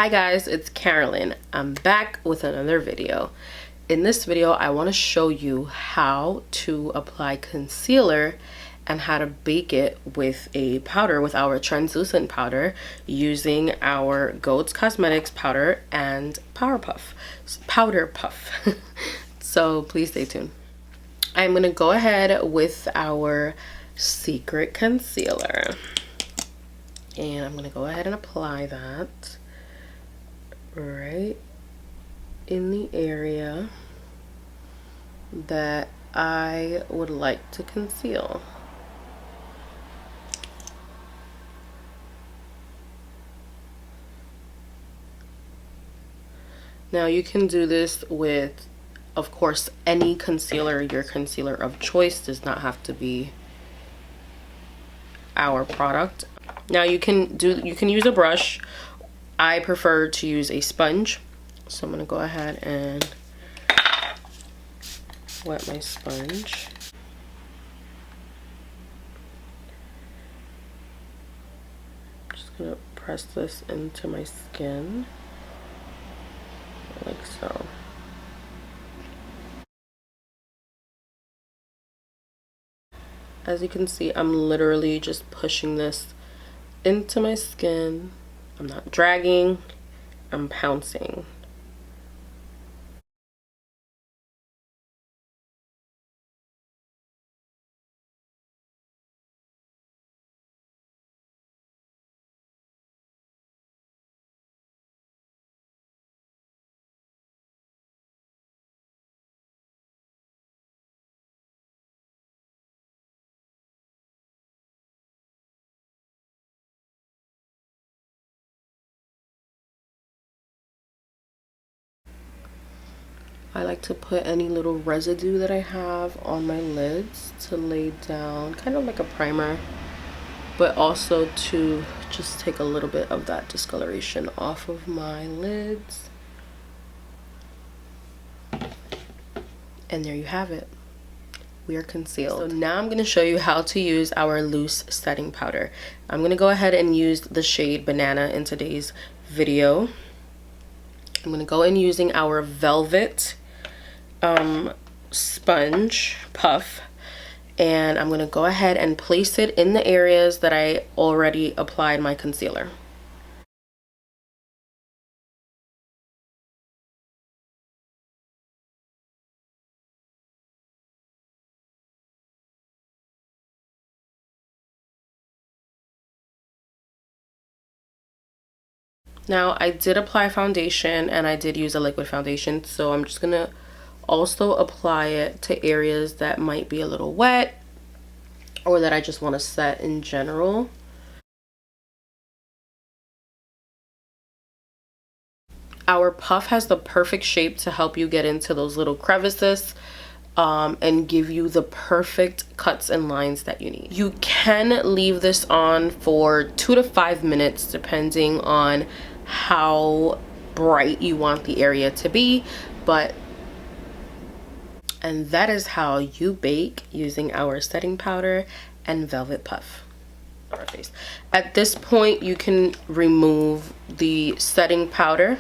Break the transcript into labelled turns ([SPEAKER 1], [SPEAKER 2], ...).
[SPEAKER 1] Hi guys, it's Carolyn. I'm back with another video. In this video, I want to show you how to apply concealer and how to bake it with a powder, with our translucent powder, using our G.O.A.T Cosmetics powder and powder puff. So please stay tuned. I'm going to go ahead with our secret concealer. And I'm going to go ahead and apply that right in the area that I would like to conceal. Now you can do this with, of course, any concealer. Your concealer of choice does not have to be our product. Now you can use a brush. I prefer to use a sponge. So I'm going to go ahead and wet my sponge. Just going to press this into my skin like so. As you can see, I'm literally just pushing this into my skin. I'm not dragging, I'm pouncing. I like to put any little residue that I have on my lids to lay down, kind of like a primer, but also to just take a little bit of that discoloration off of my lids. And there you have it. We are concealed. So now I'm going to show you how to use our loose setting powder. I'm going to go ahead and use the shade Banana in today's video. I'm going to go in using our Velvet sponge puff, and I'm going to go ahead and place it in the areas that I already applied my concealer. Now I did apply foundation and I did use a liquid foundation, so I'm just going to also apply it to areas that might be a little wet or that I just want to set in general. Our puff has the perfect shape to help you get into those little crevices and give you the perfect cuts and lines that you need. You can leave this on for 2 to 5 minutes depending on how bright you want the area to be, and that is how you bake using our setting powder and Velvet puff on our face. At this point, you can remove the setting powder